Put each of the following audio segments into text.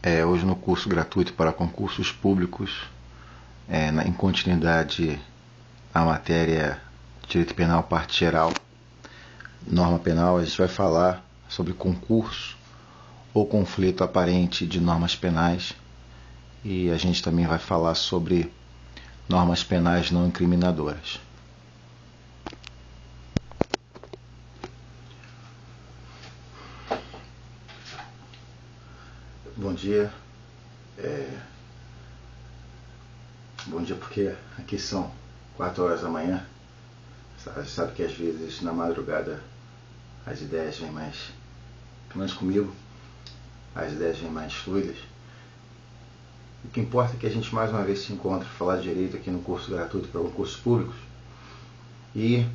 Hoje no curso gratuito para concursos públicos, em continuidade à matéria Direito Penal, parte geral, norma penal, a gente vai falar sobre concurso ou conflito aparente de normas penais, e a gente também vai falar sobre normas penais não incriminadoras. Bom dia. Bom dia porque aqui são 4 horas da manhã. Você sabe que às vezes na madrugada as ideias vêm mais, pelo menos comigo, as ideias vêm mais fluidas. O que importa é que a gente mais uma vez se encontra para falar de direito aqui no curso gratuito para concursos públicos. E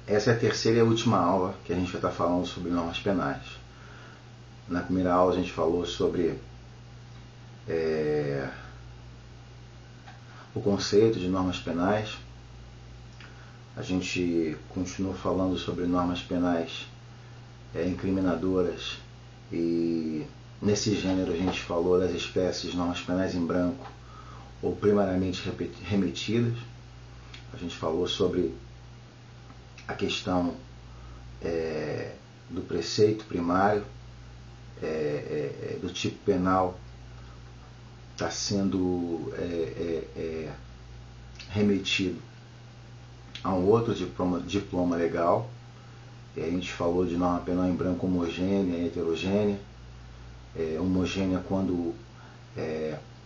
essa é a terceira e a última aula que a gente vai estar falando sobre normas penais. Na primeira aula a gente falou sobre o conceito de normas penais. A gente continuou falando sobre normas penais incriminadoras, e nesse gênero a gente falou das espécies de normas penais em branco ou primariamente remetidas. A gente falou sobre a questão do preceito primário, do tipo penal está sendo remetido a um outro diploma legal. E a gente falou de norma penal em branco homogênea e heterogênea. Homogênea quando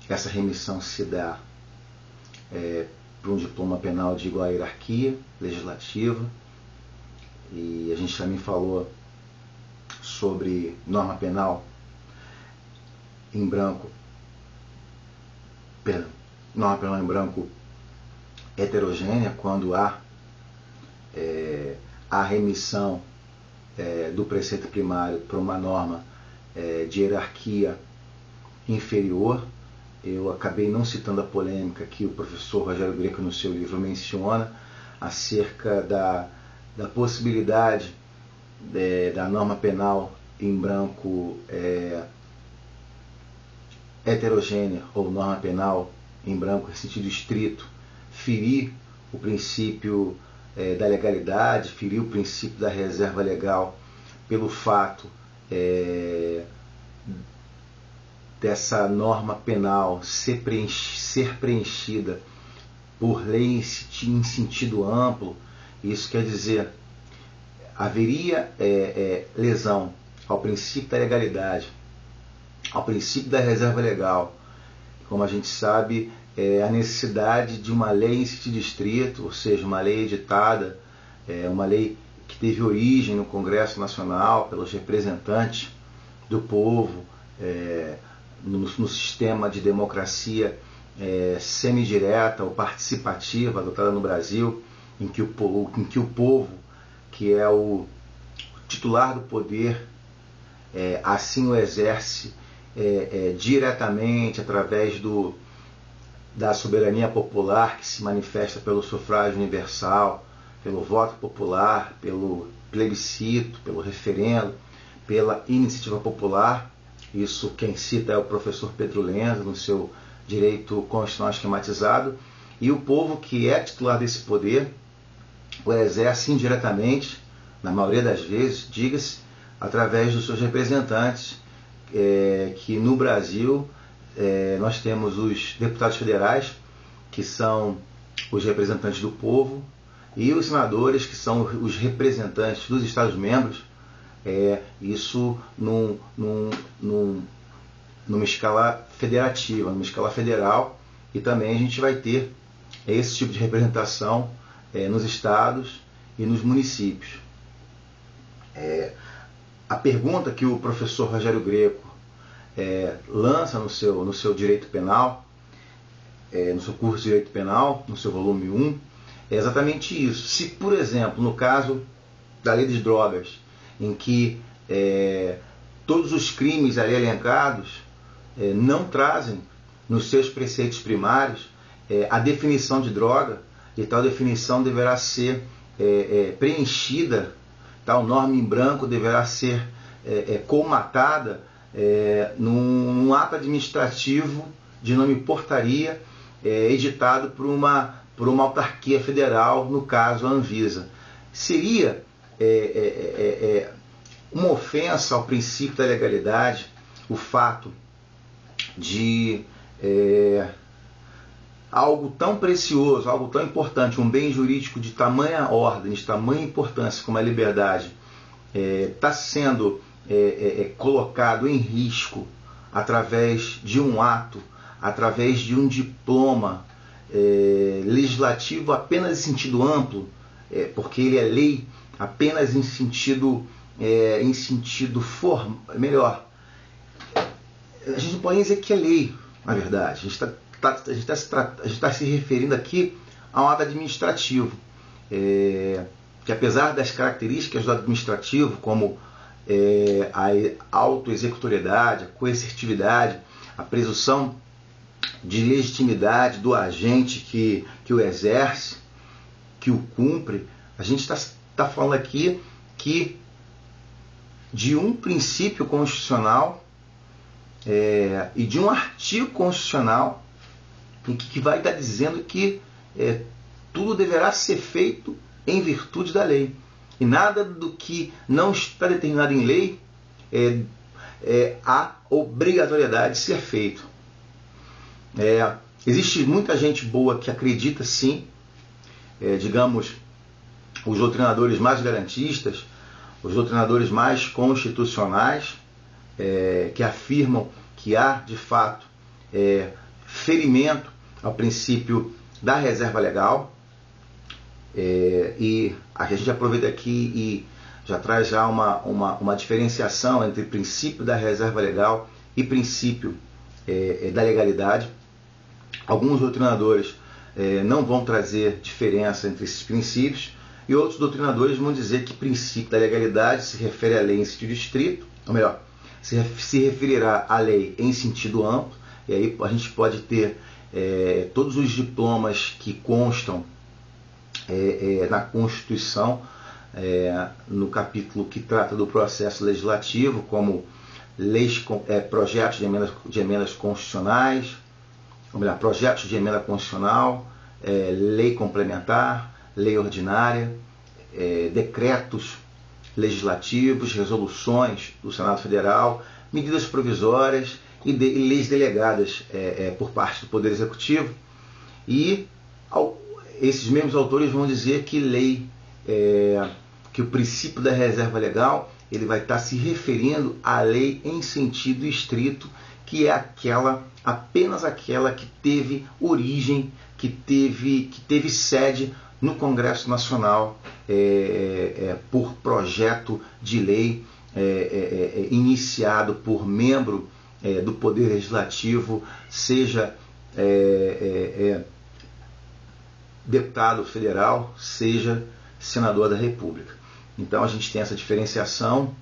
essa remissão se dá para um diploma penal de igual hierarquia legislativa. E a gente também falou sobre norma penal em branco, norma penal em branco heterogênea, quando há a remissão do preceito primário para uma norma de hierarquia inferior. Eu acabei não citando a polêmica que o professor Rogério Greco no seu livro menciona acerca da possibilidade da norma penal em branco heterogênea ou norma penal em branco em sentido estrito ferir o princípio da legalidade, ferir o princípio da reserva legal pelo fato dessa norma penal ser preenchida por lei em sentido amplo. Isso quer dizer, haveria lesão ao princípio da legalidade, ao princípio da reserva legal. Como a gente sabe, a necessidade de uma lei em sentido estrito, ou seja, uma lei editada, uma lei que teve origem no Congresso Nacional pelos representantes do povo, no sistema de democracia semidireta ou participativa adotada no Brasil, em que o povo, que é o titular do poder, assim o exerce diretamente através da soberania popular, que se manifesta pelo sufrágio universal, pelo voto popular, pelo plebiscito, pelo referendo, pela iniciativa popular. Isso quem cita é o professor Pedro Lenza no seu Direito Constitucional Esquematizado. E o povo, que é titular desse poder, o exerce indiretamente, na maioria das vezes, diga-se, através dos seus representantes, que no Brasil nós temos os deputados federais, que são os representantes do povo, e os senadores, que são os representantes dos Estados-membros, isso numa escala federativa, numa escala federal. E também a gente vai ter esse tipo de representação nos estados e nos municípios. A pergunta que o professor Rogério Greco lança no seu Direito Penal, no seu curso de Direito Penal, no seu volume 1, é exatamente isso. Se, por exemplo, no caso da lei de drogas, em que todos os crimes ali elencados não trazem nos seus preceitos primários a definição de droga, e tal definição deverá ser preenchida, tal norma em branco deverá ser colmatada num ato administrativo de nome portaria, editado por uma autarquia federal, no caso a Anvisa. Seria uma ofensa ao princípio da legalidade o fato de algo tão precioso, algo tão importante, um bem jurídico de tamanha ordem, de tamanha importância como a liberdade, está sendo colocado em risco através de um ato, através de um diploma legislativo apenas em sentido amplo, porque ele é lei apenas em sentido melhor. A gente não pode dizer que é lei, na verdade. A gente está se referindo aqui a um ato administrativo, que apesar das características do administrativo, como a autoexecutoriedade, a coercitividade, a presunção de legitimidade do agente que o exerce, que o cumpre, a gente está falando aqui de um princípio constitucional e de um artigo constitucional que vai estar dizendo que tudo deverá ser feito em virtude da lei. E nada do que não está determinado em lei há obrigatoriedade de ser feito. Existe muita gente boa que acredita sim, digamos, os doutrinadores mais garantistas, os doutrinadores mais constitucionais, que afirmam que há, de fato, ferimento ao princípio da reserva legal, e a gente aproveita aqui e já traz já uma diferenciação entre princípio da reserva legal e princípio da legalidade. Alguns doutrinadores não vão trazer diferença entre esses princípios, e outros doutrinadores vão dizer que princípio da legalidade se refere à lei em sentido estrito, ou melhor, se referirá à lei em sentido amplo, e aí a gente pode ter todos os diplomas que constam na Constituição, no capítulo que trata do processo legislativo, como leis, projetos de emendas constitucionais, ou melhor, projetos de emenda constitucional, lei complementar, lei ordinária, decretos legislativos, resoluções do Senado Federal, medidas provisórias e leis delegadas por parte do Poder Executivo. E esses mesmos autores vão dizer que que o princípio da reserva legal ele vai estar se referindo à lei em sentido estrito, que é apenas aquela que teve origem, que teve sede no Congresso Nacional por projeto de lei iniciado por membro do Poder Legislativo, seja deputado federal, seja senador da República. Então a gente tem essa diferenciação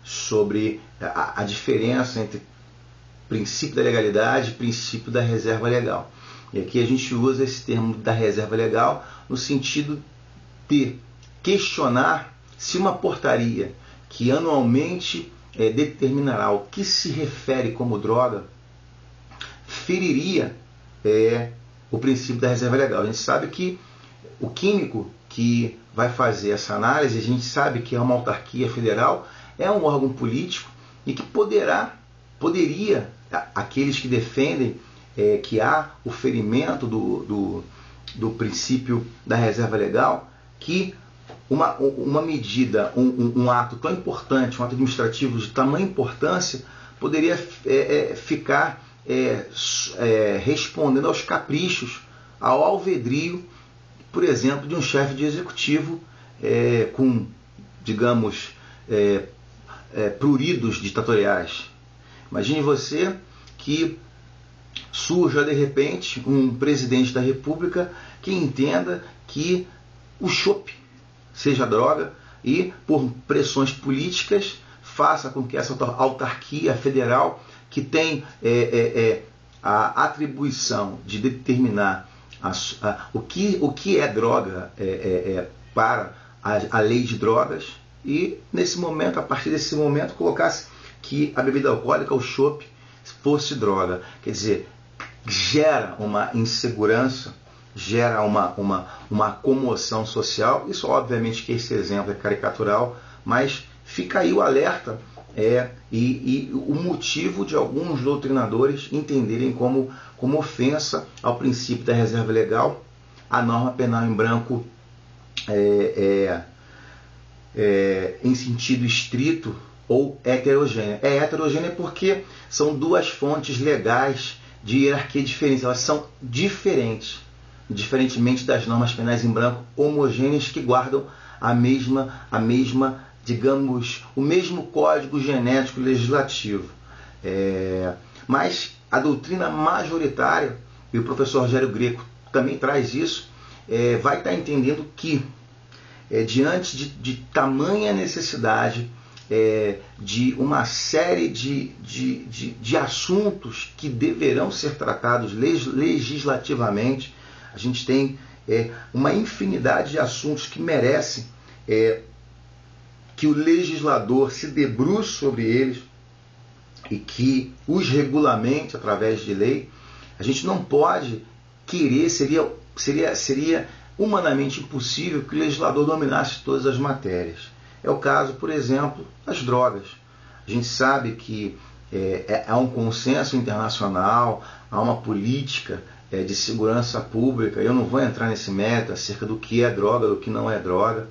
sobre a diferença entre princípio da legalidade e princípio da reserva legal. E aqui a gente usa esse termo da reserva legal no sentido de questionar se uma portaria que anualmente determinará o que se refere como droga feriria o princípio da reserva legal. A gente sabe que o químico que vai fazer essa análise, a gente sabe que é uma autarquia federal, é um órgão político e que poderia, aqueles que defendem que há o ferimento do princípio da reserva legal, que uma medida, um ato tão importante, um ato administrativo de tamanha importância, poderia ficar respondendo aos caprichos, ao alvedrio, por exemplo, de um chefe de executivo com, digamos, pruridos ditatoriais. Imagine você que surja de repente um presidente da República que entenda que o chope seja droga e, por pressões políticas, faça com que essa autarquia federal, que tem a atribuição de determinar o que é droga para a lei de drogas, e nesse momento, a partir desse momento, colocasse que a bebida alcoólica, o chopp, fosse droga. Quer dizer, gera uma insegurança, gera uma comoção social. Isso, obviamente, que esse exemplo é caricatural, mas fica aí o alerta e o motivo de alguns doutrinadores entenderem como ofensa ao princípio da reserva legal a norma penal em branco em sentido estrito ou heterogênea. É heterogênea porque são duas fontes legais de hierarquia diferentes. Elas são diferentes, diferentemente das normas penais em branco homogêneas que guardam a mesma, digamos, o mesmo código genético legislativo. Mas a doutrina majoritária, e o professor Rogério Greco também traz isso, vai estar entendendo que, diante de tamanha necessidade de uma série de assuntos que deverão ser tratados legislativamente, a gente tem uma infinidade de assuntos que merecem que o legislador se debruce sobre eles e que os regulamente através de lei. A gente não pode querer, seria humanamente impossível que o legislador dominasse todas as matérias. É o caso, por exemplo, das drogas. A gente sabe que há um consenso internacional, há uma política de segurança pública. Eu não vou entrar nesse mérito acerca do que é droga, do que não é droga,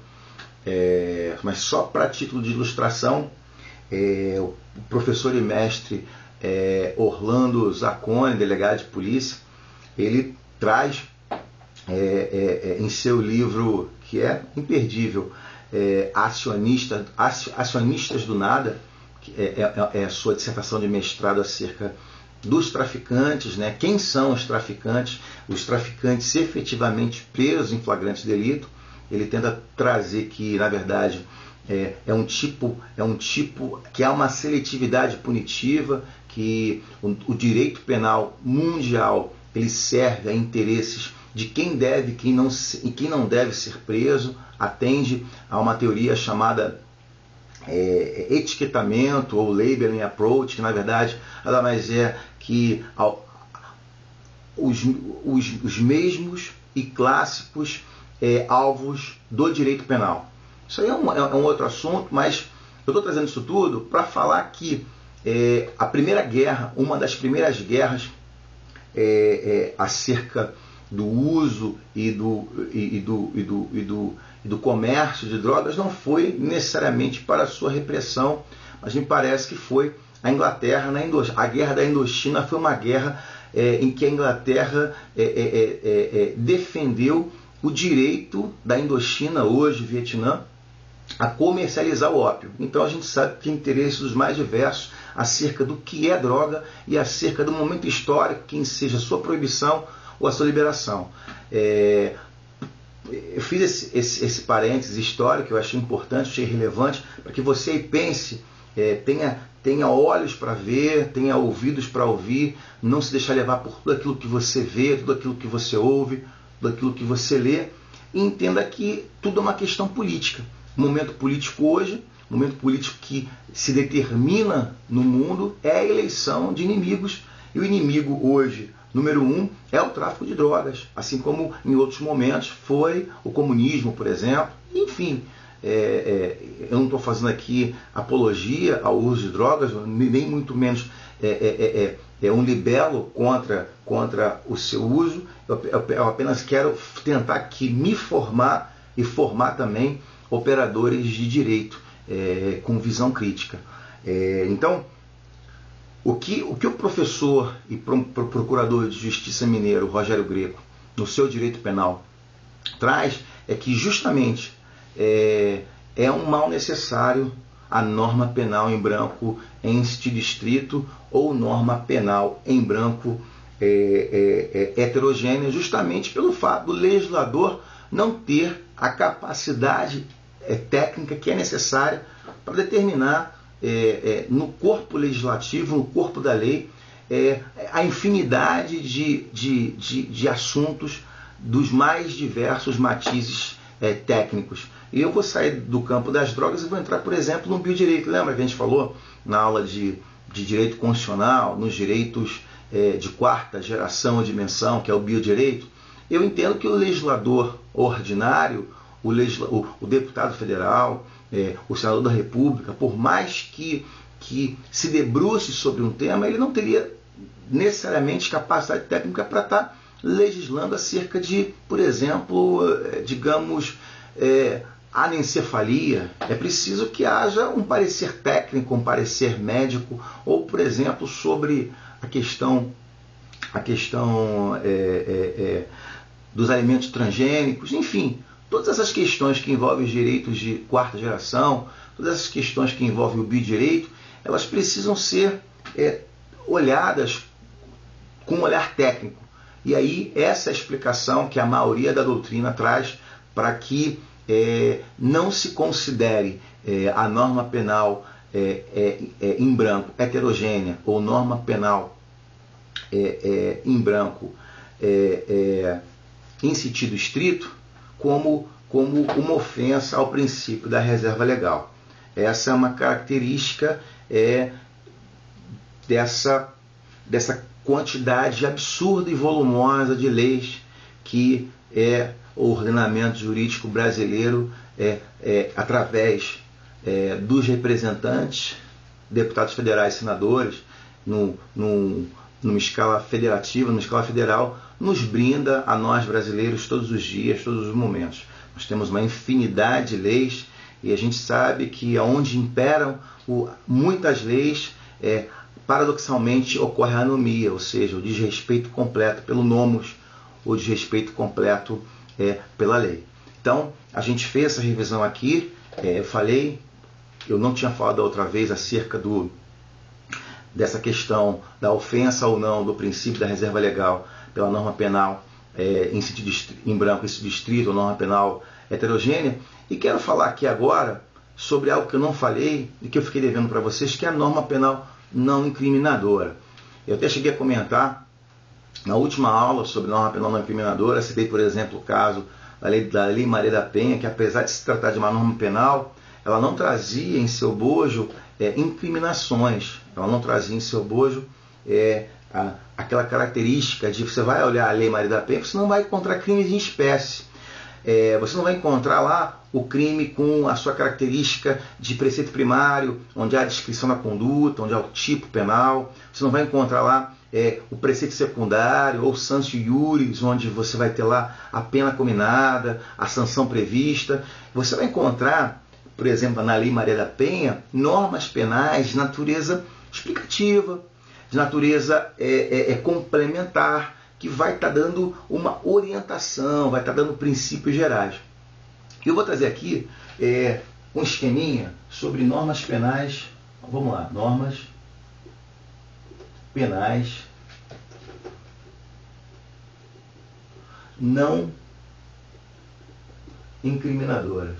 mas só para título de ilustração, o professor e mestre Orlando Zacconi, delegado de polícia, ele traz em seu livro, que é imperdível, Acionistas do Nada, que é a sua dissertação de mestrado acerca dos traficantes, né? Quem são os traficantes efetivamente presos em flagrante delito. Ele tenta trazer que, na verdade, é um tipo que há uma seletividade punitiva, que o direito penal mundial ele serve a interesses de quem deve e quem não deve ser preso, atende a uma teoria chamada etiquetamento ou labeling approach, que na verdade nada mais é que os mesmos e clássicos alvos do direito penal. Isso aí é um outro assunto, mas eu estou trazendo isso tudo para falar que a primeira guerra, uma das primeiras guerras acerca do uso e do comércio de drogas não foi necessariamente para a sua repressão, mas me parece que foi a Inglaterra na Indochina. A guerra da Indochina foi uma guerra em que a Inglaterra defendeu o direito da Indochina, hoje Vietnã, a comercializar o ópio. Então a gente sabe que interesses dos mais diversos acerca do que é droga e acerca do momento histórico, que seja a sua proibição ou a sua liberação. Eu fiz esse parênteses histórico que eu achei importante, achei relevante, para que você aí pense, tenha olhos para ver, tenha ouvidos para ouvir, não se deixar levar por tudo aquilo que você vê, tudo aquilo que você ouve, tudo aquilo que você lê, e entenda que tudo é uma questão política. O momento político hoje, o momento político que se determina no mundo é a eleição de inimigos, e o inimigo hoje, número 1, é o tráfico de drogas, assim como em outros momentos foi o comunismo, por exemplo. Enfim, eu não estou fazendo aqui apologia ao uso de drogas, nem muito menos um libelo contra o seu uso. Eu apenas quero tentar aqui me formar e formar também operadores de direito com visão crítica. Então, o que o professor e procurador de justiça mineiro, Rogério Greco, no seu direito penal, traz é que justamente é um mal necessário a norma penal em branco em sentido estrito ou norma penal em branco heterogênea, justamente pelo fato do legislador não ter a capacidade técnica que é necessária para determinar no corpo legislativo, no corpo da lei, a infinidade de assuntos dos mais diversos matizes técnicos. E eu vou sair do campo das drogas e vou entrar, por exemplo, no biodireito. Lembra que a gente falou na aula de direito constitucional, nos direitos de quarta geração ou dimensão, que é o biodireito, eu entendo que o legislador ordinário, o deputado federal, o senador da República, por mais que se debruce sobre um tema, ele não teria necessariamente capacidade técnica para estar legislando acerca de, por exemplo, digamos, anencefalia. É preciso que haja um parecer técnico, um parecer médico, ou, por exemplo, sobre a questão dos alimentos transgênicos, enfim, todas essas questões que envolvem os direitos de quarta geração, todas essas questões que envolvem o biodireito, elas precisam ser olhadas com um olhar técnico. E aí essa é a explicação que a maioria da doutrina traz para que não se considere a norma penal em branco heterogênea ou norma penal em branco em sentido estrito como uma ofensa ao princípio da reserva legal. Essa é uma característica dessa quantidade absurda e volumosa de leis que o ordenamento jurídico brasileiro através dos representantes, deputados federais e senadores, numa escala federativa, numa escala federal, nos brinda a nós brasileiros todos os dias, todos os momentos. Nós temos uma infinidade de leis e a gente sabe que onde imperam muitas leis, paradoxalmente ocorre a anomia, ou seja, o desrespeito completo pelo nomos, o desrespeito completo pela lei. Então, a gente fez essa revisão aqui, eu não tinha falado da outra vez acerca dessa questão da ofensa ou não do princípio da reserva legal pela norma penal em branco, em sentido estrito, ou norma penal heterogênea, e quero falar aqui agora sobre algo que eu não falei e que eu fiquei devendo para vocês, que é a norma penal não incriminadora. Eu até cheguei a comentar na última aula sobre norma penal não incriminadora, citei, por exemplo, o caso da Lei Maria da Penha, que apesar de se tratar de uma norma penal, ela não trazia em seu bojo incriminações, ela não trazia em seu bojo aquela característica de você vai olhar a Lei Maria da Penha, você não vai encontrar crimes em espécie. Você não vai encontrar lá o crime com a sua característica de preceito primário, onde há a descrição da conduta, onde há o tipo penal. Você não vai encontrar lá o preceito secundário ou sancio iuris, onde você vai ter lá a pena cominada, a sanção prevista. Você vai encontrar, por exemplo, na Lei Maria da Penha, normas penais de natureza explicativa, de natureza complementar, que vai estar dando uma orientação, vai estar dando princípios gerais. Eu vou trazer aqui um esqueminha sobre normas penais. Vamos lá, normas penais não incriminadoras.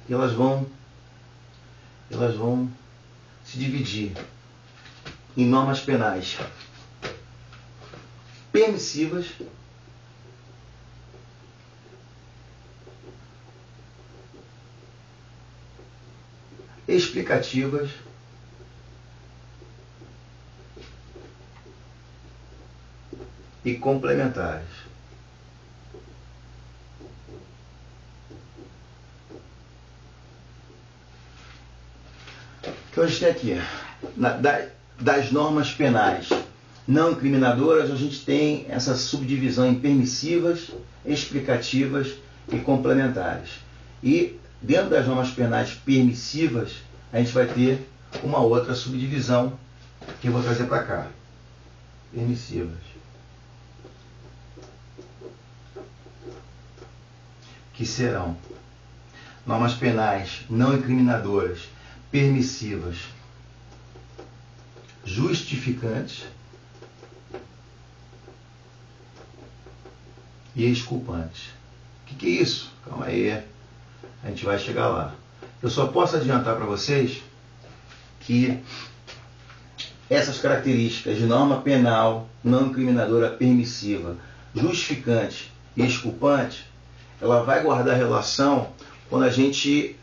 E elas vão se dividir em normas penais permissivas, explicativas e complementares. Então a gente tem aqui, das normas penais não incriminadoras, a gente tem essa subdivisão em permissivas, explicativas e complementares. E dentro das normas penais permissivas, a gente vai ter uma outra subdivisão que eu vou trazer para cá. Permissivas. Que serão normas penais não incriminadoras, permissivas, justificantes e exculpantes. O que é isso? Calma aí, a gente vai chegar lá. Eu só posso adiantar para vocês que essas características de norma penal não incriminadora permissiva, justificante e exculpante, ela vai guardar relação quando a gente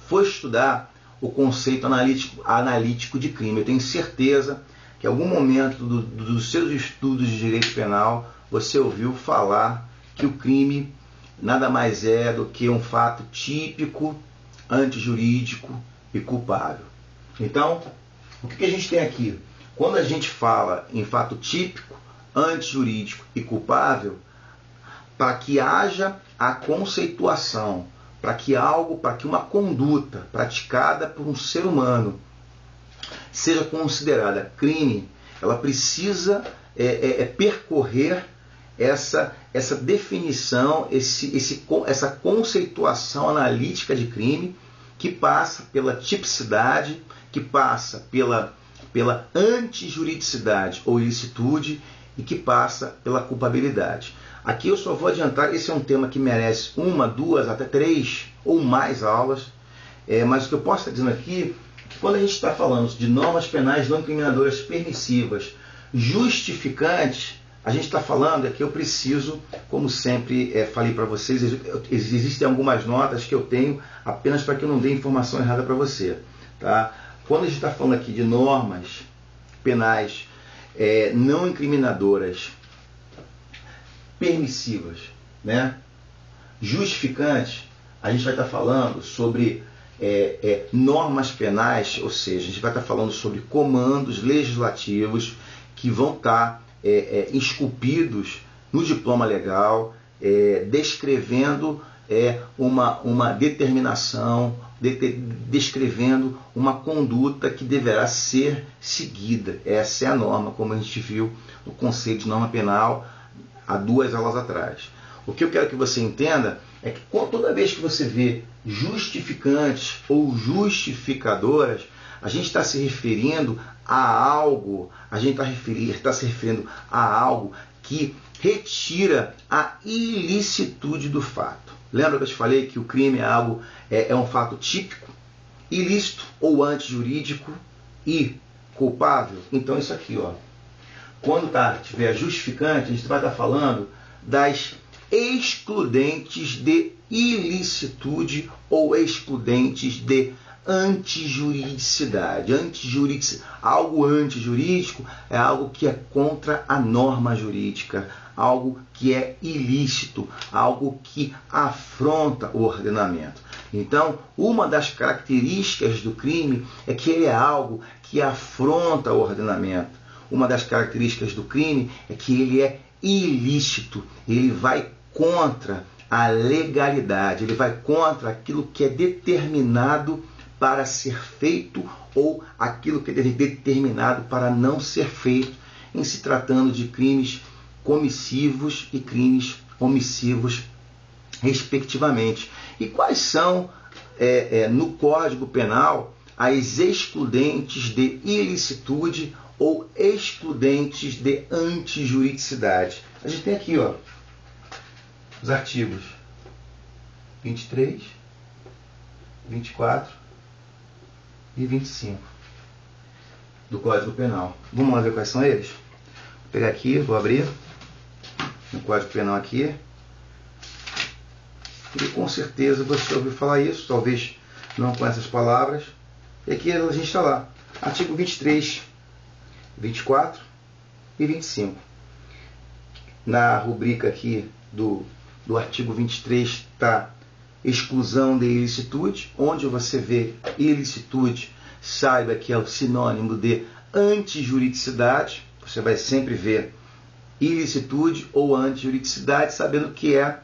for estudar o conceito analítico de crime. Eu tenho certeza que em algum momento dos seus estudos de direito penal você ouviu falar que o crime nada mais é do que um fato típico, antijurídico e culpável. Então, o que a gente tem aqui? Quando a gente fala em fato típico, antijurídico e culpável, para que haja a conceituação, para que uma conduta praticada por um ser humano seja considerada crime, ela precisa percorrer essa definição, essa conceituação analítica de crime, que passa pela tipicidade, que passa pela antijuridicidade ou ilicitude e que passa pela culpabilidade. Aqui eu só vou adiantar, esse é um tema que merece 1, 2, até 3 ou mais aulas, mas o que eu posso estar dizendo aqui, que quando a gente está falando de normas penais não incriminadoras permissivas, justificantes, a gente está falando que eu preciso, como sempre falei para vocês, existem algumas notas que eu tenho apenas para que eu não dê informação errada para você. Tá? Quando a gente está falando aqui de normas penais não incriminadoras permissivas, né? Justificantes, a gente vai estar falando sobre normas penais, ou seja, a gente vai estar falando sobre comandos legislativos que vão estar esculpidos no diploma legal, descrevendo uma determinação, descrevendo uma conduta que deverá ser seguida. Essa é a norma, como a gente viu no conceito de norma penal há 2 aulas atrás. O que eu quero que você entenda é que toda vez que você vê justificantes ou justificadoras, a gente está se referindo a algo, está se referindo a algo que retira a ilicitude do fato. Lembra que eu te falei que o crime é um fato típico, ilícito ou antijurídico e culpável? Então isso aqui, ó. Quando tiver justificante, a gente vai estar falando das excludentes de ilicitude ou excludentes de antijuridicidade. Algo antijurídico é algo que é contra a norma jurídica, algo que é ilícito, algo que afronta o ordenamento. Então, uma das características do crime é que ele é algo que afronta o ordenamento. Uma das características do crime é que ele é ilícito, ele vai contra a legalidade, ele vai contra aquilo que é determinado para ser feito ou aquilo que é determinado para não ser feito, em se tratando de crimes comissivos e crimes omissivos, respectivamente. E quais são, no Código Penal, as excludentes de ilicitude ou excludentes de antijuridicidade? A gente tem aqui, ó, os artigos 23, 24 e 25 do Código Penal. Vamos lá ver quais são eles? Vou pegar aqui, vou abrir no Código Penal aqui. E com certeza você ouviu falar isso, talvez não com essas palavras. E aqui a gente está lá. Artigo 23, 24 e 25. Na rubrica aqui do artigo 23 está exclusão de ilicitude. Onde você vê ilicitude, saiba que é o sinônimo de antijuridicidade. Você vai sempre ver ilicitude ou antijuridicidade, sabendo que é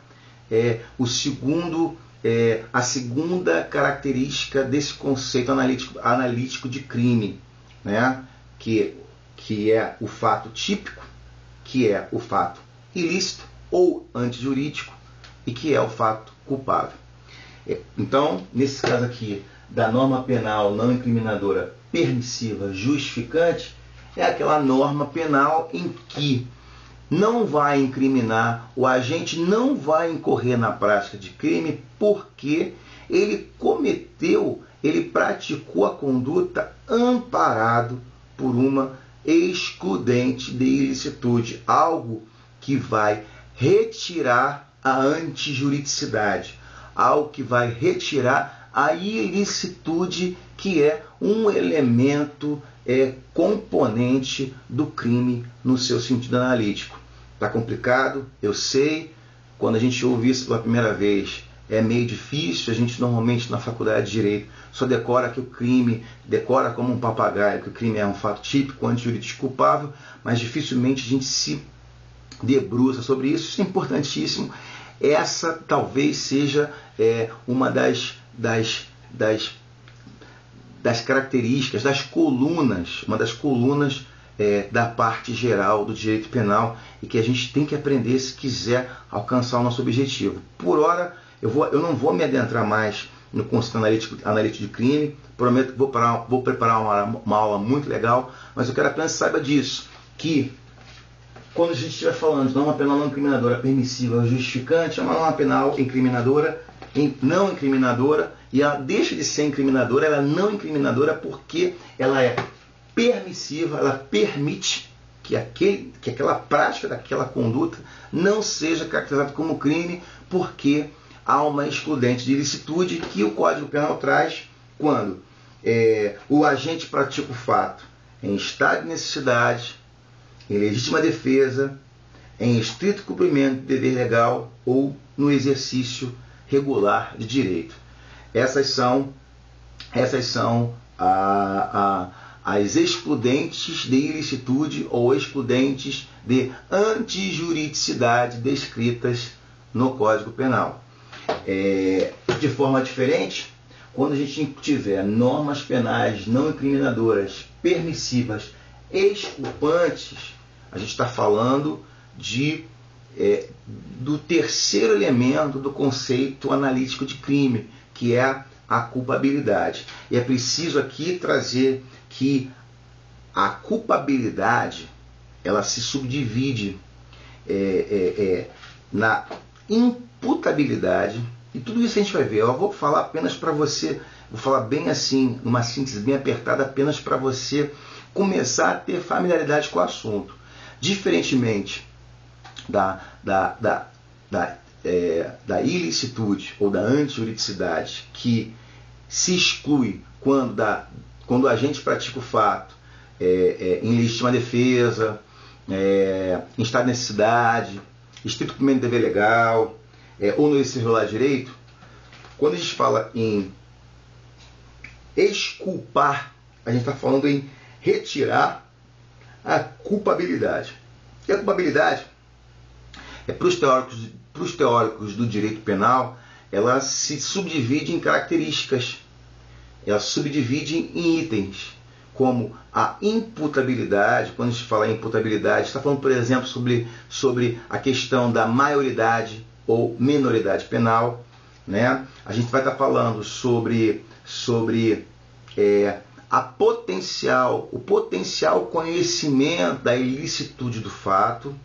a segunda característica desse conceito analítico de crime, né? Que é o fato típico, que é o fato ilícito ou antijurídico e que é o fato culpável. Então, nesse caso aqui, da norma penal não incriminadora permissiva justificante, é aquela norma penal em que não vai incriminar, o agente não vai incorrer na prática de crime porque ele praticou a conduta amparado por uma excludente de ilicitude, algo que vai retirar a antijuridicidade, algo que vai retirar a ilicitude, que é um elemento componente do crime no seu sentido analítico. Está complicado? Eu sei. Quando a gente ouve isso pela primeira vez, é meio difícil. A gente normalmente na faculdade de Direito só decora que o crime, decora como um papagaio, que o crime é um fato típico, antijurídico culpável, mas dificilmente a gente se debruça sobre isso. Isso é importantíssimo. Essa talvez seja uma das características, das colunas, uma das colunas da parte geral do direito penal, e que a gente tem que aprender se quiser alcançar o nosso objetivo. Por hora, eu não vou me adentrar mais no conceito analítico de crime. Prometo que vou preparar uma aula muito legal, mas eu quero apenas que saiba disso, que quando a gente estiver falando de norma penal não incriminadora permissiva ou justificante, é uma norma penal incriminadora, não incriminadora, e ela deixa de ser incriminadora, ela é não incriminadora porque ela é permissiva, ela permite que aquela prática daquela conduta não seja caracterizada como crime, porque há uma excludente de ilicitude que o Código Penal traz quando o agente pratica o fato em estado de necessidade, em legítima defesa, em estrito cumprimento de dever legal ou no exercício regular de direito. Essas são as excludentes de ilicitude ou excludentes de antijuridicidade descritas no Código Penal. De forma diferente, quando a gente tiver normas penais não incriminadoras, permissivas, exculpantes, a gente está falando do terceiro elemento do conceito analítico de crime, que é a culpabilidade. E é preciso aqui trazer que a culpabilidade ela se subdivide na imputabilidade, e tudo isso a gente vai ver. Eu vou falar apenas para você, vou falar bem assim, numa síntese bem apertada, apenas para você começar a ter familiaridade com o assunto. Diferentemente da ilicitude ou da antijuridicidade, que se exclui quando o agente pratica o fato em legítima defesa, em estado de necessidade, estrito cumprimento de dever legal, ou no exercício regular de direito. Quando a gente fala em exculpar, a gente está falando em retirar a culpabilidade. E a culpabilidade, para os teóricos do direito penal, ela se subdivide em características, ela se subdivide em itens, como a imputabilidade. Quando a gente fala em imputabilidade, está falando, por exemplo, sobre a questão da maioridade ou minoridade penal, né? A gente vai estar falando sobre o potencial conhecimento da ilicitude do fato,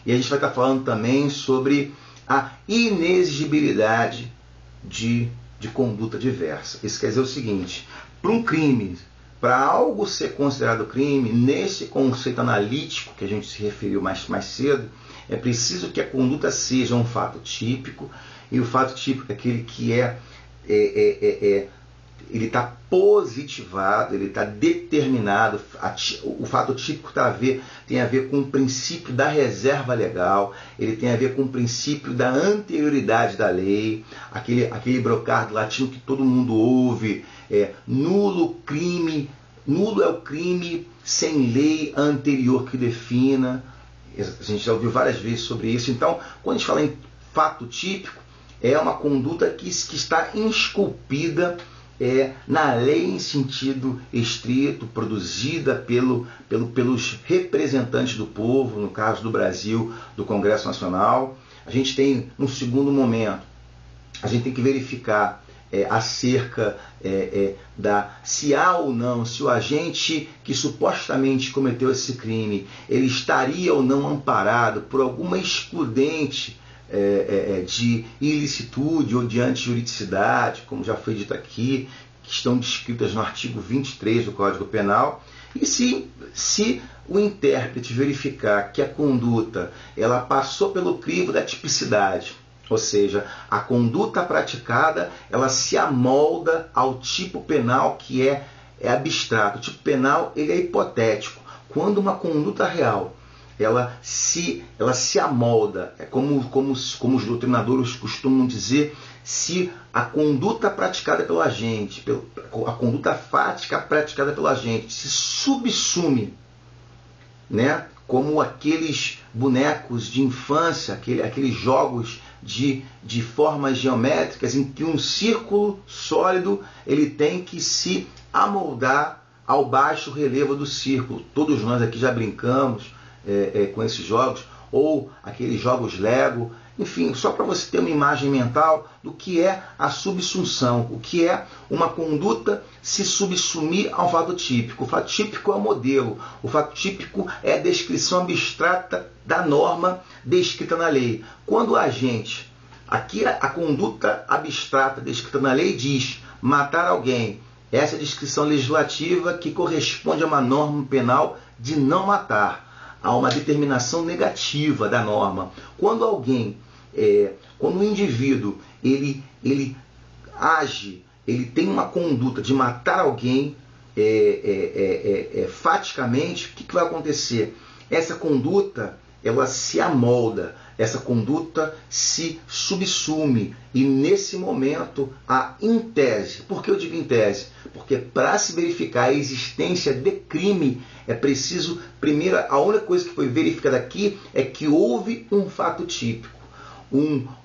e a gente vai estar falando também sobre a inexigibilidade de conduta diversa. Isso quer dizer o seguinte: para um crime, para algo ser considerado crime, nesse conceito analítico que a gente se referiu mais cedo, é preciso que a conduta seja um fato típico, e o fato típico é aquele que ele está positivado, ele está determinado. O fato típico tem a ver com o princípio da reserva legal, ele tem a ver com o princípio da anterioridade da lei, aquele brocardo latino que todo mundo ouve, nulo é o crime sem lei anterior que defina. A gente já ouviu várias vezes sobre isso. Então, quando a gente fala em fato típico, é uma conduta que está esculpida na lei em sentido estrito, produzida pelos representantes do povo, no caso do Brasil, do Congresso Nacional. A gente tem, num segundo momento, a gente tem que verificar acerca se há ou não, se o agente que supostamente cometeu esse crime, ele estaria ou não amparado por alguma excludente de ilicitude ou de antijuridicidade, como já foi dito aqui, que estão descritas no artigo 23 do Código Penal. E se o intérprete verificar que a conduta ela passou pelo crivo da tipicidade, Ou seja, a conduta praticada, ela se amolda ao tipo penal que é abstrato. O tipo penal, ele é hipotético. Quando uma conduta real, ela se amolda, é como os doutrinadores costumam dizer, se a conduta praticada pelo agente, a conduta fática praticada pelo agente se subsume, né? Como aqueles bonecos de infância, aqueles jogos de formas geométricas em que um círculo sólido ele tem que se amoldar ao baixo relevo do círculo. Todos nós aqui já brincamos com esses jogos, ou aqueles jogos Lego, enfim, só para você ter uma imagem mental do que é a subsunção, o que é uma conduta se subsumir ao fato típico. O fato típico é o modelo, o fato típico é a descrição abstrata da norma descrita na lei. Quando a gente, aqui a conduta abstrata descrita na lei diz matar alguém, essa é a descrição legislativa que corresponde a uma norma penal de não matar. Há uma determinação negativa da norma. Quando alguém, quando o indivíduo ele age, ele tem uma conduta de matar alguém faticamente, o que vai acontecer? Essa conduta ela se amolda, essa conduta se subsume, e nesse momento, em tese, por que eu digo em tese? Porque para se verificar a existência de crime, é preciso, primeiro, a única coisa que foi verificada aqui é que houve um fato típico,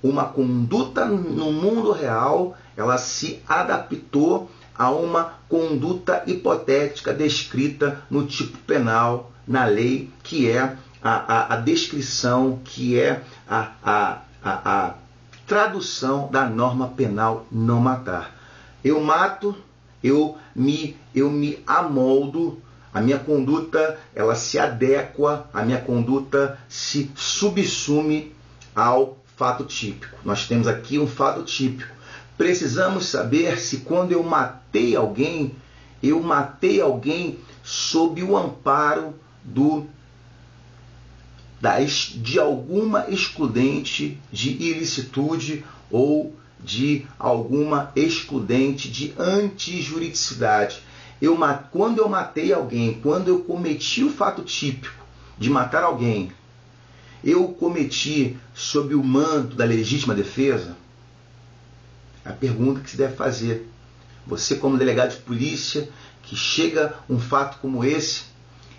uma conduta no mundo real, ela se adaptou a uma conduta hipotética descrita no tipo penal, na lei, que é a descrição, que é a tradução da norma penal não matar. Eu mato, eu me amoldo, a minha conduta ela se adequa, a minha conduta se subsume ao fato típico. Nós temos aqui um fato típico. Precisamos saber se quando eu matei alguém sob o amparo de alguma excludente de ilicitude ou de alguma excludente de antijuridicidade. Quando eu matei alguém, quando eu cometi o fato típico de matar alguém, eu cometi sob o manto da legítima defesa? É a pergunta que se deve fazer. Você, como delegado de polícia, que chega um fato como esse,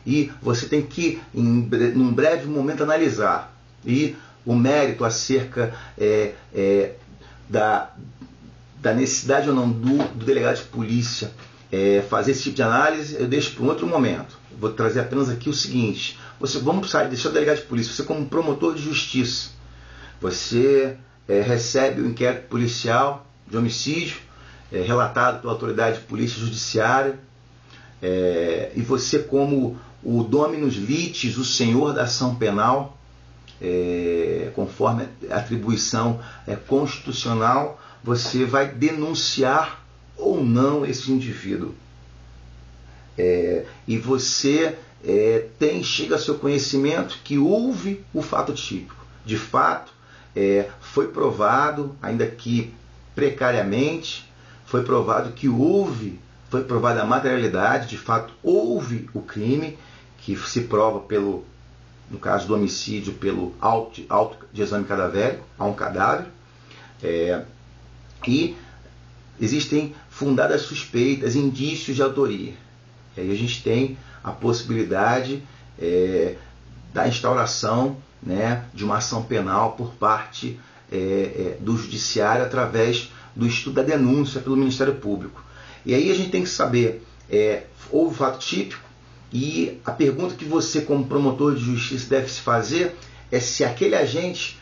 e você tem que, num breve momento, analisar. E o mérito acerca da necessidade ou não do delegado de polícia fazer esse tipo de análise, eu deixo para um outro momento. Vou trazer apenas aqui o seguinte. Vamos deixar o delegado de polícia. Você, como promotor de justiça, você recebe o inquérito policial de homicídio, relatado pela autoridade de polícia judiciária, e você, como o dominus litis, o senhor da ação penal, conforme a atribuição constitucional, você vai denunciar ou não esse indivíduo. E você chega ao seu conhecimento que houve o fato típico. De fato, foi provado, ainda que precariamente, foi provado que foi provada a materialidade, de fato houve o crime, que se prova no caso do homicídio, pelo auto de exame cadavérico, há um cadáver, e existem fundadas suspeitas, indícios de autoria. E aí a gente tem a possibilidade da instauração, né, de uma ação penal por parte do judiciário através do estudo da denúncia pelo Ministério Público. E aí a gente tem que saber, houve fato típico, e a pergunta que você, como promotor de justiça, deve se fazer é se aquele agente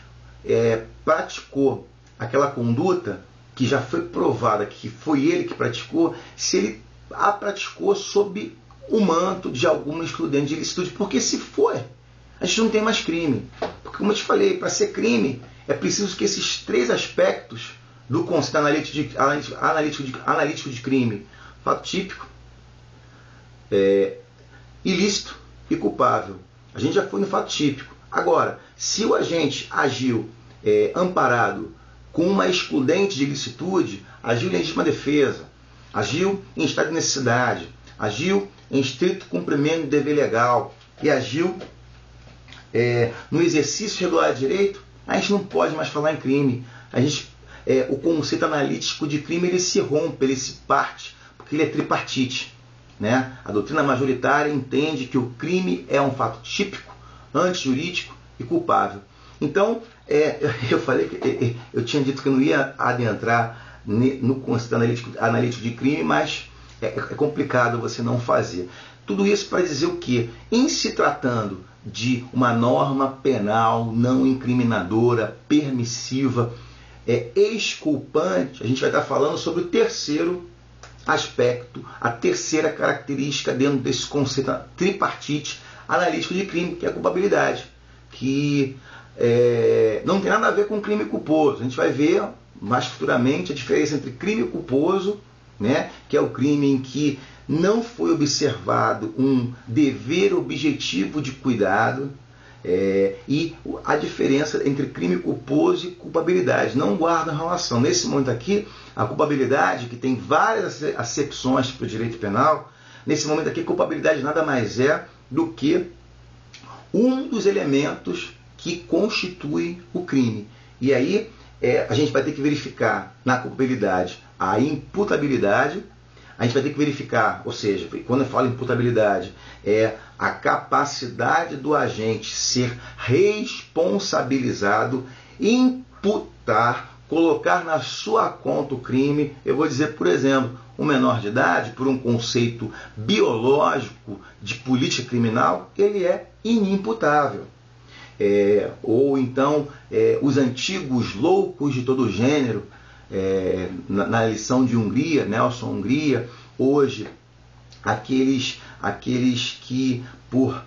praticou aquela conduta que já foi provada que foi ele que praticou, se ele a praticou sob o manto de alguma excludente de ilicitude. Porque se for, a gente não tem mais crime. Porque, como eu te falei, para ser crime, é preciso que esses três aspectos do conceito analítico de crime, fato típico, ilícito e culpável. A gente já foi no fato típico. Agora, se o agente agiu amparado com uma excludente de ilicitude, agiu em legítima defesa, agiu em estado de necessidade, agiu em estrito cumprimento do dever legal e agiu no exercício regular de direito, a gente não pode mais falar em crime. O conceito analítico de crime ele se rompe, ele se parte, porque ele é tripartite. Né? A doutrina majoritária entende que o crime é um fato típico, antijurídico e culpável. Então, eu falei que eu tinha dito que eu não ia adentrar no conceito analítico de crime, mas é complicado você não fazer. Tudo isso para dizer o quê? Em se tratando de uma norma penal não incriminadora, permissiva, exculpante, a gente vai estar falando sobre o terceiro aspecto, a terceira característica dentro desse conceito tripartite analítico de crime, que é a culpabilidade, que não tem nada a ver com crime culposo. A gente vai ver mais futuramente a diferença entre crime culposo, né, que é o crime em que não foi observado um dever objetivo de cuidado, e a diferença entre crime culposo e culpabilidade. Não guardam relação. Nesse momento aqui, a culpabilidade, que tem várias acepções para o direito penal, nesse momento aqui, culpabilidade nada mais é do que um dos elementos que constitui o crime. E aí a gente vai ter que verificar na culpabilidade a imputabilidade. A gente vai ter que verificar, ou seja, quando eu falo imputabilidade, é a capacidade do agente ser responsabilizado, imputar, colocar na sua conta o crime. Eu vou dizer, por exemplo, um menor de idade, por um conceito biológico de política criminal, ele é inimputável. Ou então, os antigos loucos de todo gênero, na lição de Hungria, Nelson Hungria, hoje aqueles que por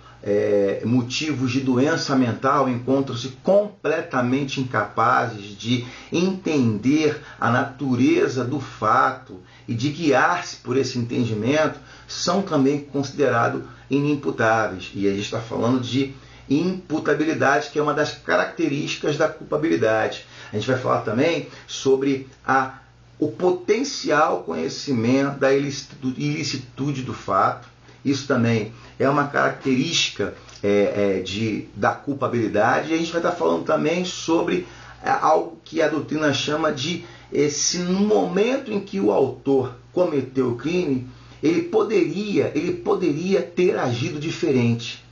motivos de doença mental encontram-se completamente incapazes de entender a natureza do fato e de guiar-se por esse entendimento, são também considerados inimputáveis. E a gente está falando de imputabilidade, que é uma das características da culpabilidade. A gente vai falar também sobre o potencial conhecimento da ilicitude do fato. Isso também é uma característica da culpabilidade. E a gente vai estar falando também sobre algo que a doutrina chama de se no momento em que o autor cometeu o crime, ele poderia ter agido diferente.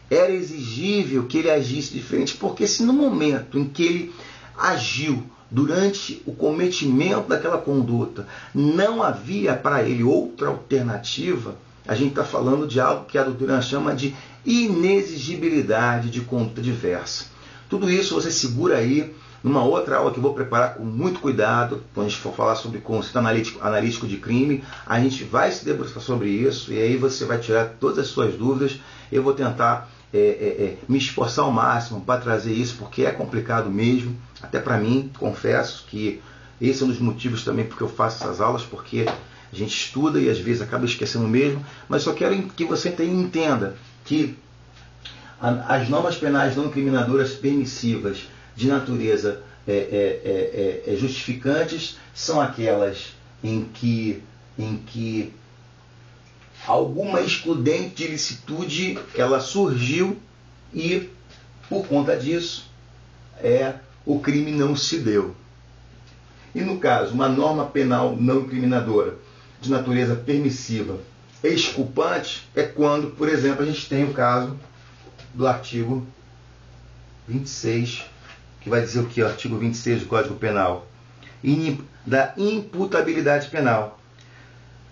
Era exigível que ele agisse diferente, porque se no momento em que ele agiu durante o cometimento daquela conduta não havia para ele outra alternativa, a gente está falando de algo que a doutrina chama de inexigibilidade de conduta diversa. Tudo isso você segura aí numa outra aula que eu vou preparar com muito cuidado. Quando a gente for falar sobre conceito analítico de crime, a gente vai se debruçar sobre isso e aí você vai tirar todas as suas dúvidas. Eu vou tentar me esforçar ao máximo para trazer isso, porque é complicado mesmo, até para mim. Confesso que esse é um dos motivos também porque eu faço essas aulas, porque a gente estuda e às vezes acaba esquecendo mesmo, mas só quero que você entenda que as normas penais não incriminadoras permissivas de natureza justificantes são aquelas em que alguma excludente de ilicitude ela surgiu e, por conta disso, o crime não se deu. E no caso, uma norma penal não incriminadora de natureza permissiva exculpante é quando, por exemplo, a gente tem o caso do artigo 26, que vai dizer o que? O artigo 26 do Código Penal, da imputabilidade penal.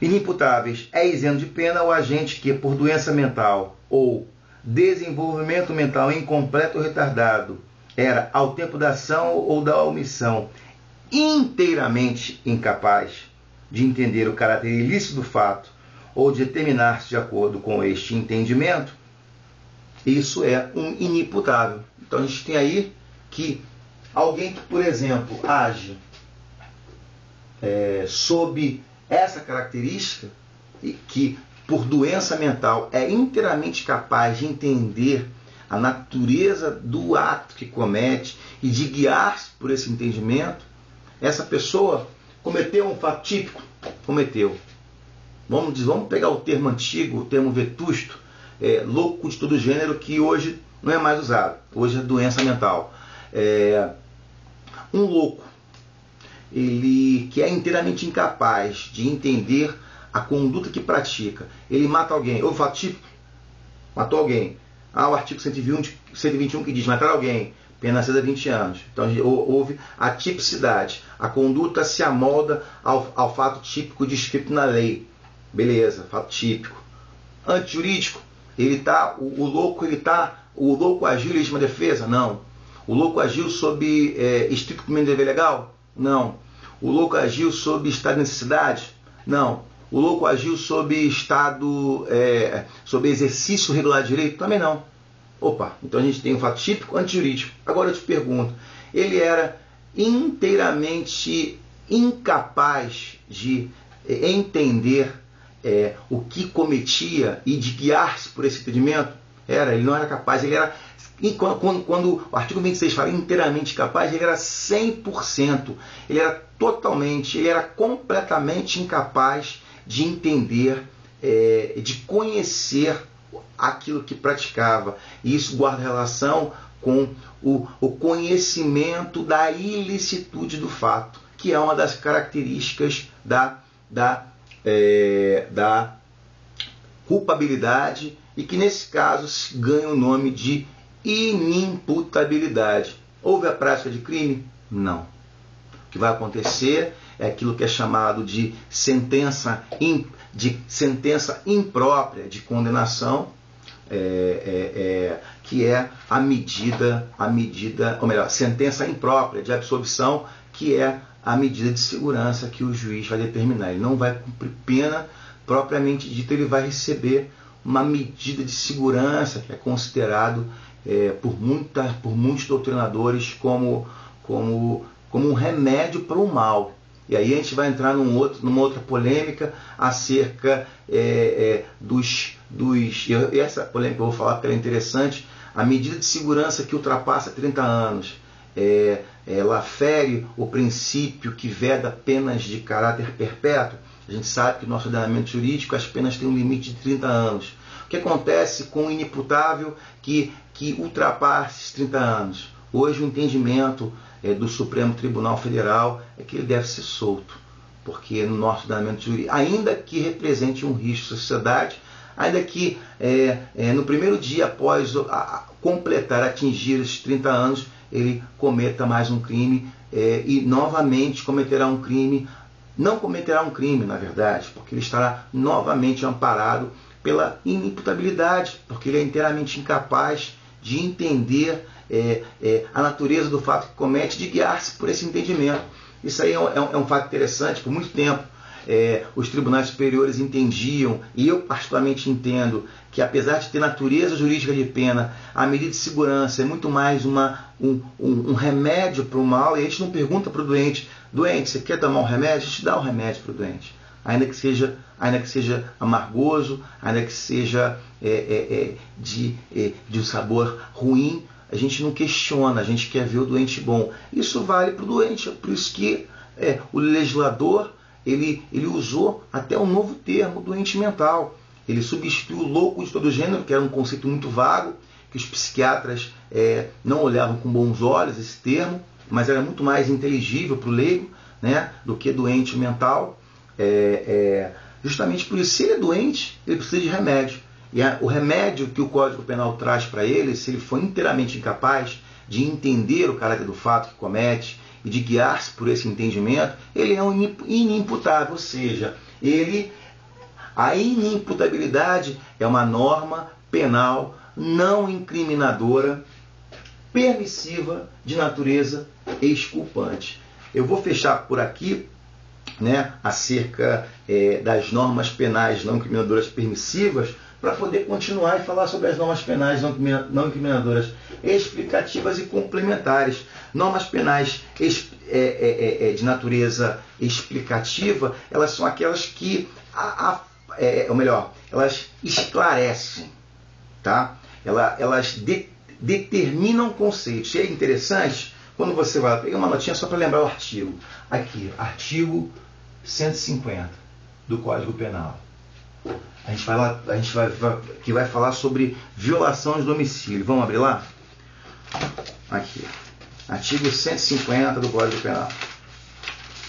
Inimputáveis é isento de pena o agente que, por doença mental ou desenvolvimento mental incompleto ou retardado, era, ao tempo da ação ou da omissão, inteiramente incapaz de entender o caráter ilícito do fato ou de determinar-se de acordo com este entendimento, isso é um inimputável. Então a gente tem aí que alguém que, por exemplo, age sob essa característica, e que por doença mental é inteiramente capaz de entender a natureza do ato que comete e de guiar-se por esse entendimento, essa pessoa cometeu um fato típico? Cometeu. Vamos pegar o termo antigo, o termo vetusto, louco de todo gênero, que hoje não é mais usado. Hoje é doença mental. Um louco, ele que é inteiramente incapaz de entender a conduta que pratica, ele mata alguém. Houve fato típico? Matou alguém. O artigo 121 que diz matar alguém, pena acesa 20 anos. Então houve a tipicidade. A conduta se amolda ao fato típico descrito na lei. Beleza, fato típico. Antijurídico, o louco agiu em legítima defesa? Não. O louco agiu sob estrito cumprimento de dever legal? Não. O louco agiu sob estado de necessidade? Não. O louco agiu sob sob exercício regular de direito? Também não. Opa, então a gente tem um fato típico antijurídico. Agora eu te pergunto, ele era inteiramente incapaz de entender o que cometia e de guiar-se por esse entendimento? Ele não era capaz, ele era... Quando o artigo 26 fala inteiramente capaz, ele era 100%, ele era completamente incapaz de entender, de conhecer aquilo que praticava. E isso guarda relação com o conhecimento da ilicitude do fato, que é uma das características da culpabilidade e que nesse caso ganha o nome de inimputabilidade. Houve a prática de crime? Não. O que vai acontecer é aquilo que é chamado de sentença imprópria de condenação, que é a medida, ou melhor, sentença imprópria de absolvição, que é a medida de segurança que o juiz vai determinar. Ele não vai cumprir pena propriamente dita, ele vai receber uma medida de segurança que é considerado por muitos doutrinadores como um remédio para o mal. E aí a gente vai entrar numa outra polêmica acerca essa polêmica eu vou falar porque ela é interessante. A medida de segurança que ultrapassa 30 anos, ela fere o princípio que veda penas de caráter perpétuo. A gente sabe que no nosso ordenamento jurídico as penas têm um limite de 30 anos. O que acontece com o inimputável que ultrapasse esses 30 anos? Hoje o entendimento do Supremo Tribunal Federal é que ele deve ser solto, porque no nosso ordenamento jurídico, ainda que represente um risco à sociedade, ainda que no primeiro dia após atingir esses 30 anos, ele cometa mais um crime e novamente cometerá um crime. Não cometerá um crime, na verdade, porque ele estará novamente amparado pela inimputabilidade, porque ele é inteiramente incapaz de entender a natureza do fato que comete, de guiar-se por esse entendimento. Isso aí é um fato interessante. Por muito tempo os tribunais superiores entendiam, e eu particularmente entendo, que apesar de ter natureza jurídica de pena, a medida de segurança é muito mais um remédio para o mal. E a gente não pergunta para o doente: você quer tomar um remédio? A gente dá um remédio para o doente, ainda que seja amargoso, ainda que seja de um sabor ruim. A gente não questiona, a gente quer ver o doente bom. Isso vale para o doente. Por isso que o legislador ele usou até um novo termo, doente mental. Ele substituiu o louco de todo gênero, que era um conceito muito vago, que os psiquiatras não olhavam com bons olhos esse termo, mas era muito mais inteligível para o leigo, né, do que doente mental. Justamente por isso, se ele é doente, ele precisa de remédio. E o remédio que o Código Penal traz para ele, se ele for inteiramente incapaz de entender o caráter do fato que comete e de guiar-se por esse entendimento, ele é um inimputável, ou seja, a inimputabilidade é uma norma penal não incriminadora, permissiva, de natureza exculpante. Eu vou fechar por aqui, né, acerca das normas penais não incriminadoras permissivas, para poder continuar e falar sobre as normas penais não incriminadoras explicativas e complementares. Normas penais de natureza explicativa, elas são aquelas que, ou melhor, elas esclarecem, tá? Elas determinam conceitos. E é interessante quando você vai pegar uma notinha só para lembrar o artigo. Aqui, artigo 150 do Código Penal. A gente vai lá, que vai falar sobre violação de domicílio. Vamos abrir lá? Aqui, artigo 150 do Código Penal.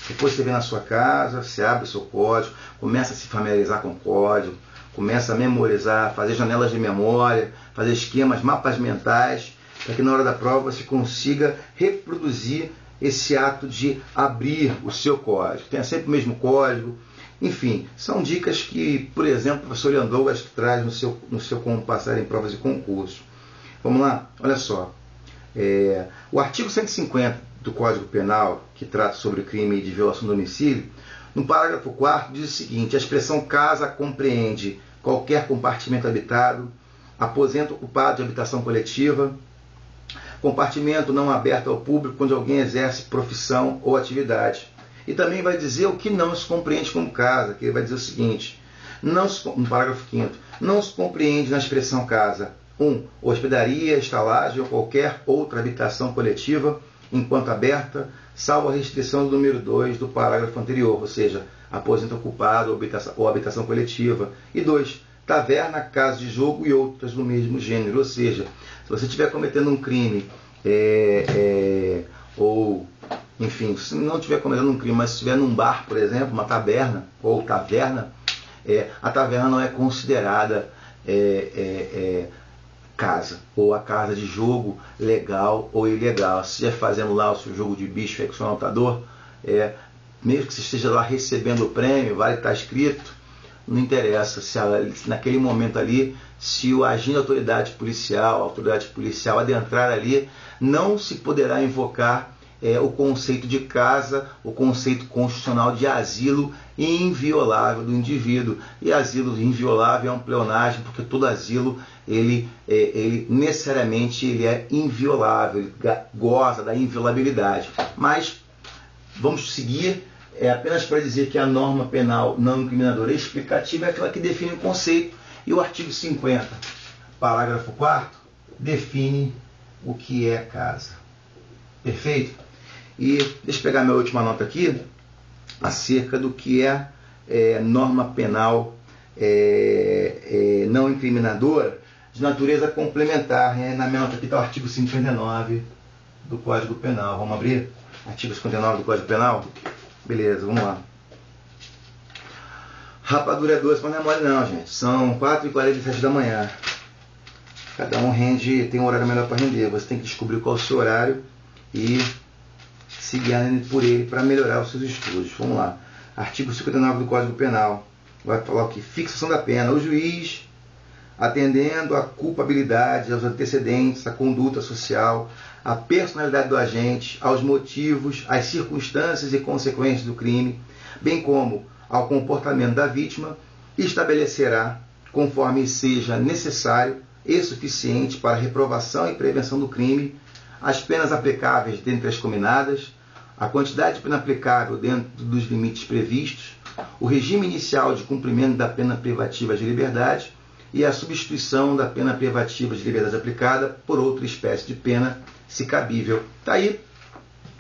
Depois você vem na sua casa, você abre o seu código, começa a se familiarizar com o código, começa a memorizar, fazer janelas de memória, fazer esquemas, mapas mentais, para que na hora da prova você consiga reproduzir esse ato de abrir o seu código. Tenha sempre o mesmo código. Enfim, são dicas que, por exemplo, o professor Leandro Douglas traz no seu Como Passar em Provas e Concursos. Vamos lá? Olha só. O artigo 150 do Código Penal, que trata sobre o crime de violação do domicílio, no parágrafo 4º diz o seguinte: a expressão casa compreende qualquer compartimento habitado, aposento ocupado de habitação coletiva, compartimento não aberto ao público quando alguém exerce profissão ou atividade. E também vai dizer o que não se compreende como casa, que ele vai dizer o seguinte, no parágrafo 5º, não se compreende na expressão casa 1. Hospedaria, estalagem ou qualquer outra habitação coletiva enquanto aberta, salvo a restrição do número 2 do parágrafo anterior, ou seja, aposento ocupado ou habitação coletiva. E 2. Taverna, casa de jogo e outras do mesmo gênero. Ou seja, se você estiver cometendo um crime, ou, enfim, se não estiver cometendo um crime, mas se estiver num bar, por exemplo, uma taberna, ou taverna, a taverna não é considerada casa, ou a casa de jogo legal ou ilegal. Se estiver fazendo lá o seu jogo de bicho, lutador, mesmo que você esteja lá recebendo o prêmio, vai estar escrito, não interessa se naquele momento ali, se o agente da autoridade policial adentrar ali, não se poderá invocar o conceito de casa, o conceito constitucional de asilo inviolável do indivíduo. E asilo inviolável é um pleonasmo, porque todo asilo ele necessariamente ele é inviolável, ele goza da inviolabilidade. Mas vamos seguir, apenas para dizer que a norma penal não incriminadora explicativa é aquela que define o conceito, e o artigo 50, parágrafo 4º, define o que é casa. Perfeito? E deixa eu pegar minha última nota aqui, acerca do que é norma penal não incriminadora de natureza complementar. Na minha nota aqui está o artigo 59 do Código Penal. Vamos abrir? Artigo 59 do Código Penal? Beleza, vamos lá. Rapadura é doce, mas não é mole não, gente. São 4h47 da manhã. Cada um tem um horário melhor para render. Você tem que descobrir qual é o seu horário e se guiar por ele para melhorar os seus estudos. Vamos lá. Artigo 59 do Código Penal. Vai falar o que? Fixação da pena. O juiz, atendendo à culpabilidade, aos antecedentes, à conduta social, à personalidade do agente, aos motivos, às circunstâncias e consequências do crime, bem como ao comportamento da vítima, estabelecerá, conforme seja necessário e suficiente para a reprovação e prevenção do crime, as penas aplicáveis dentre as cominadas, a quantidade de pena aplicável dentro dos limites previstos, o regime inicial de cumprimento da pena privativa de liberdade e a substituição da pena privativa de liberdade aplicada por outra espécie de pena, se cabível. Está aí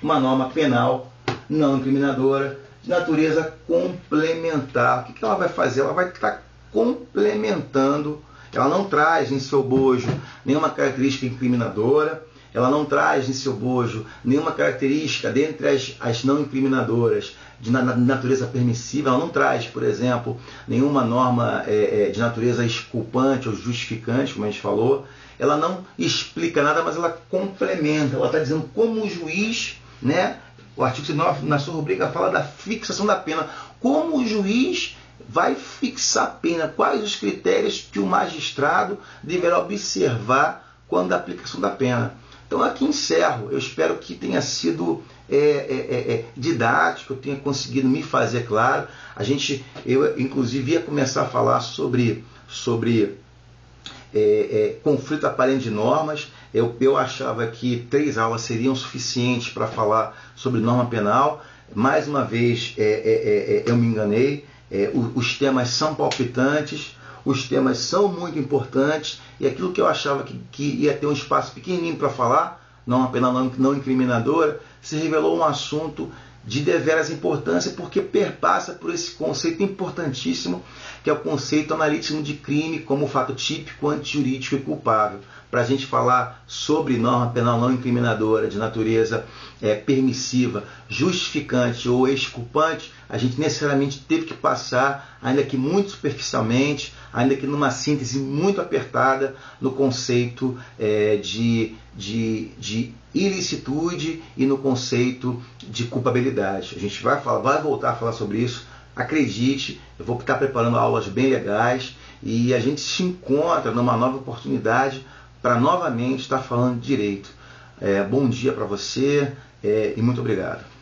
uma norma penal não incriminadora de natureza complementar. O que ela vai fazer? Ela vai estar complementando. Ela não traz em seu bojo nenhuma característica incriminadora, ela não traz em seu bojo nenhuma característica dentre as não incriminadoras de natureza permissiva. Ela não traz, por exemplo, nenhuma norma de natureza exculpante ou justificante, como a gente falou. Ela não explica nada, mas ela complementa. Ela está dizendo como o juiz, o artigo 19, na sua rubrica, fala da fixação da pena. Como o juiz vai fixar a pena, quais os critérios que o magistrado deverá observar quando a aplicação da pena. Então aqui encerro. Eu espero que tenha sido didático, eu tenha conseguido me fazer claro. Eu inclusive ia começar a falar sobre conflito aparente de normas. Eu achava que 3 aulas seriam suficientes para falar sobre norma penal. Mais uma vez eu me enganei. Os temas são palpitantes, os temas são muito importantes, e aquilo que eu achava que ia ter um espaço pequenininho para falar, norma penal não incriminadora, se revelou um assunto de deveras importância, porque perpassa por esse conceito importantíssimo, que é o conceito analítico de crime como fato típico, antijurídico e culpável. Para a gente falar sobre norma penal não incriminadora de natureza permissiva, justificante ou exculpante, a gente necessariamente teve que passar, ainda que muito superficialmente, ainda que numa síntese muito apertada, no conceito de ilicitude e no conceito de culpabilidade. A gente vai voltar a falar sobre isso. Acredite, eu vou estar preparando aulas bem legais e a gente se encontra numa nova oportunidade para novamente estar falando de direito. Bom dia para você e muito obrigado.